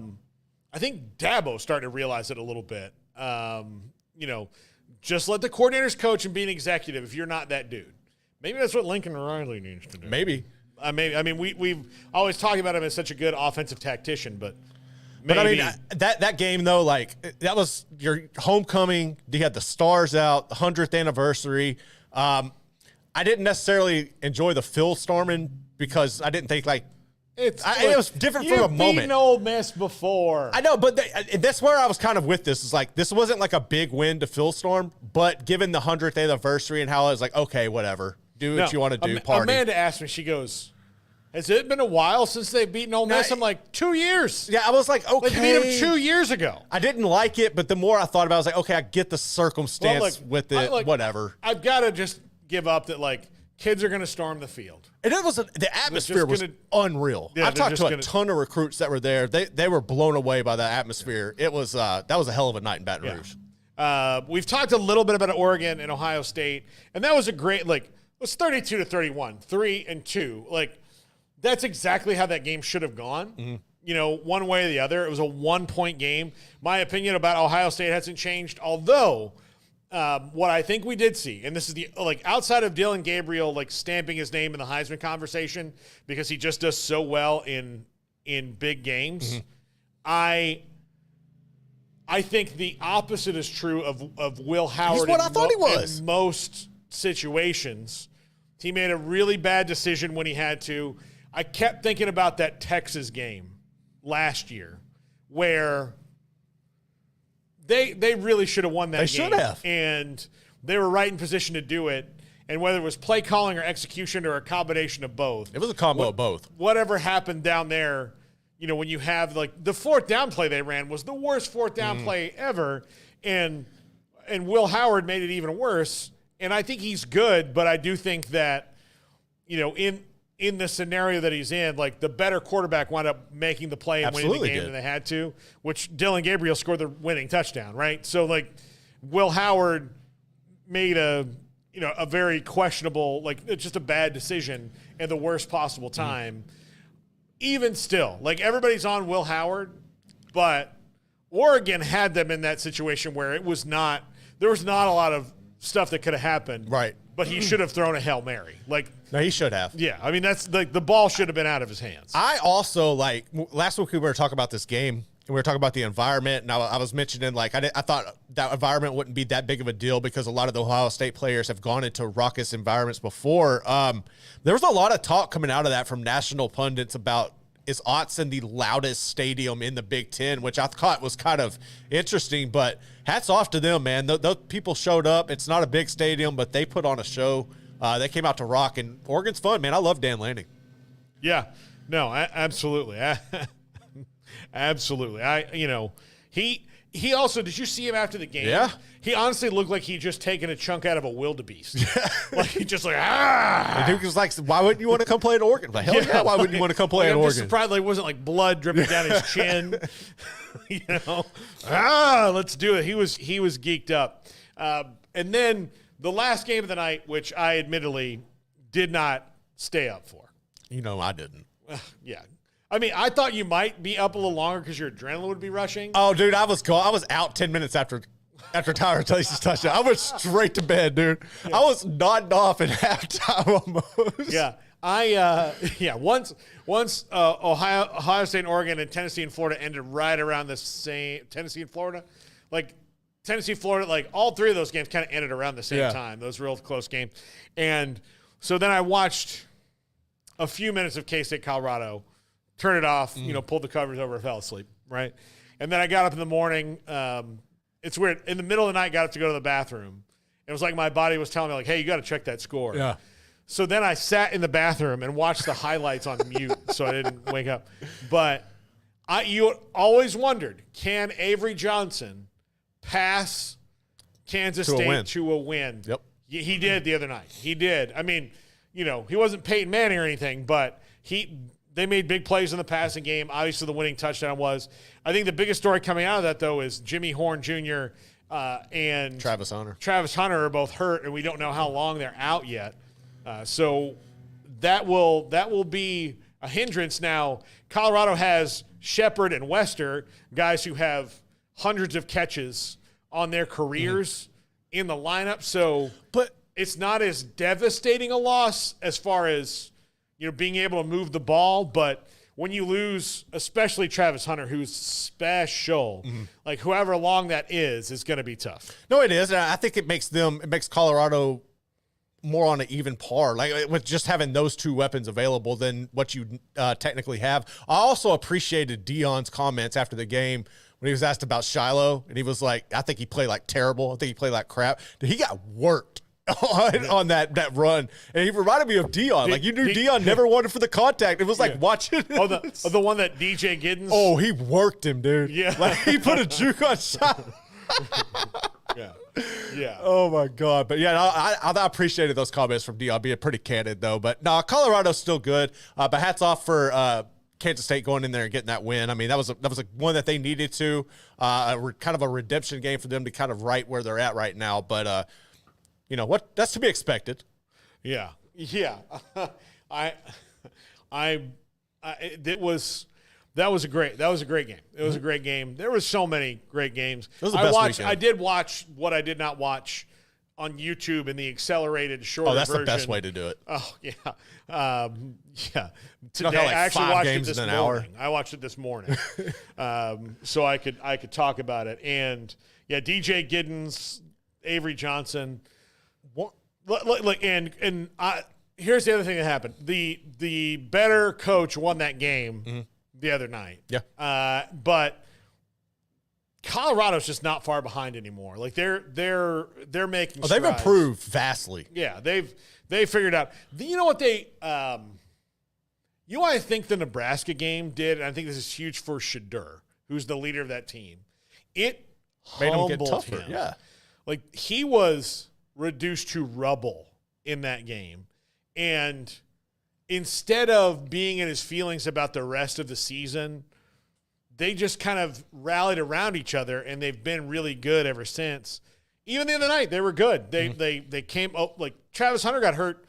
think Dabo's starting to realize it a little bit. Just let the coordinators coach and be an executive if you're not that dude. Maybe that's what Lincoln Riley needs to do. Maybe. We've always talked about him as such a good offensive tactician, but But I mean, that game though, like, that was your homecoming. You had the stars out, the 100th anniversary. I didn't necessarily enjoy the Phil storming because I didn't think like it was different from a moment. You've beaten Ole Miss before. I know, but that's where I was kind of with this. Is like, this wasn't like a big win to Phil storm, but given the 100th anniversary and how I was like, okay, whatever, do what you want to do. Party. Amanda asked me, she goes, has it been a while since they've beaten Ole Miss? I'm like, 2 years. Yeah, I was like, okay. Like, they beat them 2 years ago. I didn't like it, but the more I thought about it, I was like, okay, I get the circumstance with it, whatever. I've got to just give up that, like, kids are going to storm the field. And it was the atmosphere was unreal. Yeah, I talked to a ton of recruits that were there. They were blown away by the atmosphere. It was that was a hell of a night in Baton Rouge. We've talked a little bit about Oregon and Ohio State, and that was a great, like, it was 32-31, 3-2. Like, that's exactly how that game should have gone. Mm-hmm. You know, one way or the other. It was a 1-point game. My opinion about Ohio State hasn't changed, although what I think we did see, and this is the, like, outside of Dylan Gabriel, like, stamping his name in the Heisman conversation because he just does so well in big games, I think the opposite is true of Will Howard. He's what I thought he was. In most situations, he made a really bad decision when he had to. I kept thinking about that Texas game last year where they really should have won that game. They should have. And they were right in position to do it. And whether it was play calling or execution or a combination of both. It was a combo of both. Whatever happened down there, you know, when you have, like, the fourth down play they ran was the worst fourth down play ever. And Will Howard made it even worse. And I think he's good, but I do think that, you know, in the scenario that he's in, like, the better quarterback wound up making the play and winning the game than they had to, which Dylan Gabriel scored the winning touchdown, right? So, like, Will Howard made a very questionable, like, it's just a bad decision at the worst possible time. Even still, like, everybody's on Will Howard, but Oregon had them in that situation where there was not a lot of stuff that could have happened. Right. But he should have thrown a Hail Mary. Like, no, he should have. Yeah, I mean, that's like the ball should have been out of his hands. I also, like, last week we were talking about this game, we were talking about the environment, and I was mentioning, like, I thought that environment wouldn't be that big of a deal because a lot of the Ohio State players have gone into raucous environments before. There was a lot of talk coming out of that from national pundits about, is Autzen the loudest stadium in the Big Ten, which I thought was kind of interesting, but hats off to them, man. Those people showed up. It's not a big stadium, but they put on a show. They came out to rock, and Oregon's fun, man. I love Dan Lanning. Yeah, no, absolutely. Absolutely. He also, did you see him after the game? Yeah. He honestly looked like he just taken a chunk out of a wildebeest. Yeah. Like he just like, ah. And Duke was like, why wouldn't you want to come play at Oregon? Like, hell yeah, why wouldn't you want to come play at I'm Oregon? just surprised like, it wasn't like blood dripping down his chin. Let's do it. He was geeked up. And then the last game of the night, which I admittedly did not stay up for. I didn't. Yeah. I mean, I thought you might be up a little longer because your adrenaline would be rushing. Oh, dude, I was out 10 minutes after Tyler Tace's touchdown. I went straight to bed, dude. Yeah. I was nodding off at halftime almost. Yeah. Once Ohio State and Oregon and Tennessee and Florida ended right around the same. Tennessee and Florida, like all three of those games kind of ended around the same time. Those real close games. And so then I watched a few minutes of K-State Colorado. Turn it off, pulled the covers over, fell asleep, right? And then I got up in the morning. It's weird. In the middle of the night, got up to go to the bathroom. It was like my body was telling me, like, hey, you got to check that score. Yeah. So then I sat in the bathroom and watched the highlights on mute so I didn't wake up. But you always wondered, can Avery Johnson pass Kansas State to a win? Yep. He did the other night. He did. I mean, he wasn't Peyton Manning or anything, but they made big plays in the passing game. Obviously, the winning touchdown was. I think the biggest story coming out of that, though, is Jimmy Horn Jr. And Travis Hunter. Travis Hunter are both hurt, and we don't know how long they're out yet. So that will be a hindrance. Now, Colorado has Shepard and Wester, guys who have hundreds of catches on their careers in the lineup. So but it's not as devastating a loss as far as being able to move the ball, but when you lose, especially Travis Hunter, who's special, like however long that is going to be tough. No, it is. I think it makes Colorado more on an even par, like with just having those two weapons available than what you technically have. I also appreciated Deion's comments after the game when he was asked about Shiloh, and he was like, I think he played like terrible. I think he played like crap. He got worked on that run, and he reminded me of Deion. Like, you knew Deion never wanted for the contact. It was like watching the one that DJ Giddens. Oh, he worked him, dude. Yeah, like he put a juke on shot. Yeah. Oh my God. But yeah, I appreciated those comments from Deion being pretty candid though. But no, Colorado's still good. But hats off for Kansas State going in there and getting that win. I mean, that was a one that they needed to. Kind of a redemption game for them to kind of right where they're at right now. But what? That's to be expected. Yeah. That was a great game. It was a great game. There was so many great games. It was the best weekend. I did watch what I did not watch on YouTube in the accelerated shorter version. Oh, that's the best way to do it. Oh yeah. Today like I actually 5 watched games it this in an morning. hour. I watched it this morning, so I could talk about it. And yeah, DJ Giddens, Avery Johnson. Here's the other thing that happened. The better coach won that game the other night. Yeah. But Colorado's just not far behind anymore. Like they're making strides. They've improved vastly. Yeah, they've figured out. You know what I think the Nebraska game did, and I think this is huge for Shadur, who's the leader of that team. It made him humbled get tougher. him. Yeah. Like he was reduced to rubble in that game. And instead of being in his feelings about the rest of the season, they just kind of rallied around each other, and they've been really good ever since. Even the other night, they were good. They came up, like Travis Hunter got hurt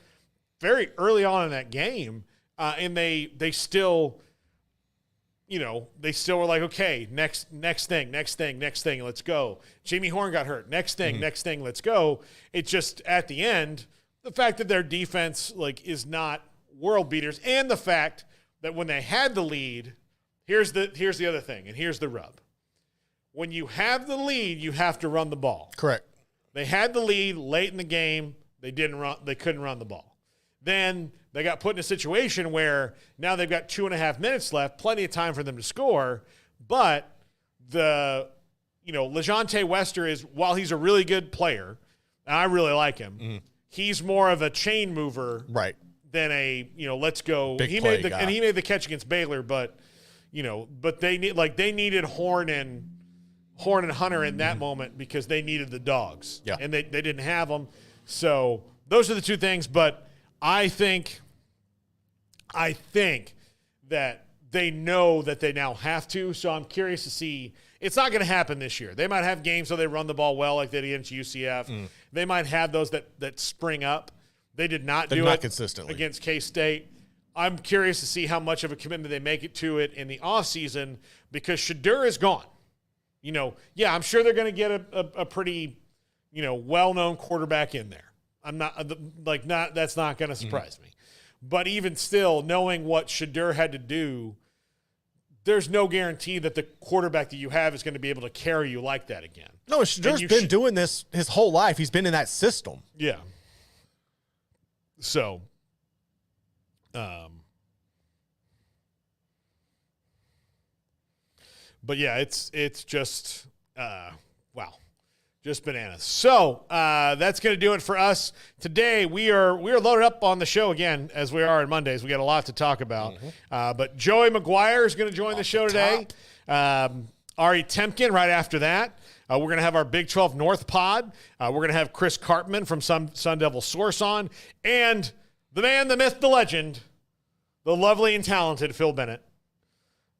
very early on in that game, and they still were like, okay, next thing, let's go. Jamie Horn got hurt. Next thing, let's go. It's just at the end, the fact that their defense is not world beaters, and the fact that when they had the lead, Here's the other thing, and here's the rub. When you have the lead, you have to run the ball. Correct. They had the lead late in the game. They couldn't run the ball. Then they got put in a situation where now they've got 2.5 minutes left, plenty of time for them to score. But LeJontay Wester is, while he's a really good player, and I really like him, he's more of a chain mover, right, than a let's go. Big He play made the guy. and he made the catch against Baylor, but they needed Horn and Hunter in that moment because they needed the dogs, and they didn't have them. So those are the two things. But I think that they know that they now have to. So I'm curious to see. It's not going to happen this year. They might have games where they run the ball well, like they did against UCF. They might have those that spring up. They did not do it consistently against K-State. I'm curious to see how much of a commitment they make it to it in the offseason because Shadur is gone. I'm sure they're going to get a pretty, well-known quarterback in there. That's not going to surprise me. But even still, knowing what Shadur had to do, there's no guarantee that the quarterback that you have is going to be able to carry you like that again. No, Shadur's been doing this his whole life. He's been in that system. Yeah. So, but yeah, it's just, wow, just bananas. So, that's going to do it for us today. We are loaded up on the show again, as we are on Mondays. We got a lot to talk about. But Joey McGuire is going to join the show today. Ari Temkin right after that. We're going to have our Big 12 North pod. We're going to have Chris Karpman from Sun Devil Source on. And the man, the myth, the legend, the lovely and talented Phil Bennett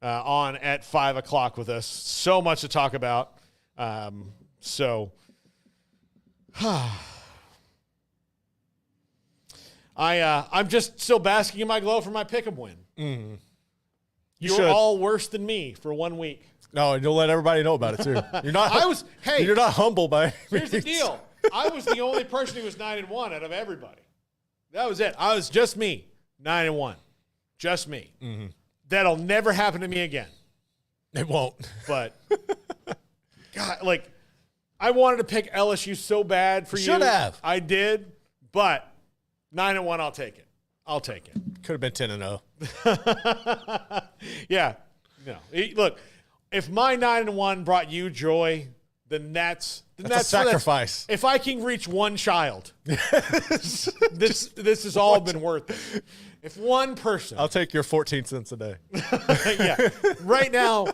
on at 5 o'clock with us. So much to talk about. I'm just still basking in my glow for my pick'em win. You're all worse than me for 1 week. No, and you'll let everybody know about it too. You're not. You're not humble by. Here's the deal. I was the only person who was 9-1 out of everybody. That was it. I was just me, 9-1, just me. That'll never happen to me again. It won't. But God, I wanted to pick LSU so bad for you. Should have. I did, but 9-1. I'll take it. Could have been 10-0. Yeah. No. Look. If my 9-1 brought you joy, then that's a sacrifice. If I can reach one child, this has all been worth it. If one person, I'll take your 14 cents a day. Yeah. Right now,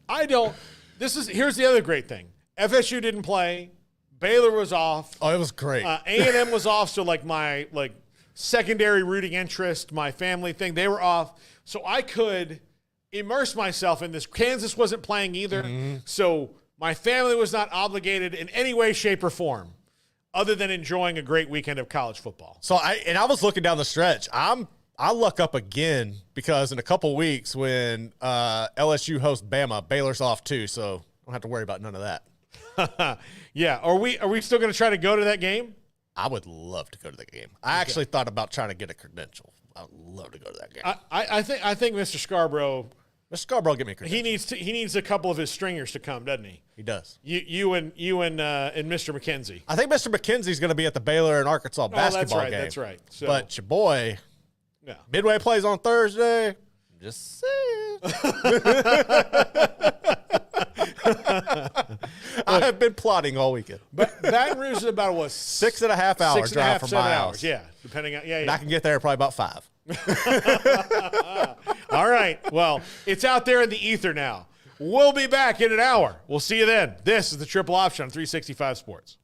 I don't. Here's the other great thing. FSU didn't play. Baylor was off. Oh, it was great. A&M was off. So my secondary rooting interest, my family thing, they were off. So I could immerse myself in this. Kansas wasn't playing either. So my family was not obligated in any way, shape, or form other than enjoying a great weekend of college football. So I was looking down the stretch. I luck up again because in a couple weeks when LSU hosts Bama, Baylor's off too, so I don't have to worry about none of that. Yeah. Are we still going to try to go to that game? I would love to go to that game. I actually thought about trying to get a credential. I would love to go to that game. I think Mr. Scarborough. Mr. Scarborough, get me a credential. He needs a couple of his stringers to come, doesn't he? He does. You and Mr. McKenzie. I think Mr. McKenzie's going to be at the Baylor and Arkansas basketball game. That's right. So, but your boy, yeah. Midway plays on Thursday. Just saying. I have been plotting all weekend. But Baton Rouge is about 6.5 hour drive from my house. Yeah, depending on And I can get there probably about 5. All right. Well, it's out there in the ether now. We'll be back in an hour. We'll see you then. This is the Triple Option on 365 Sports.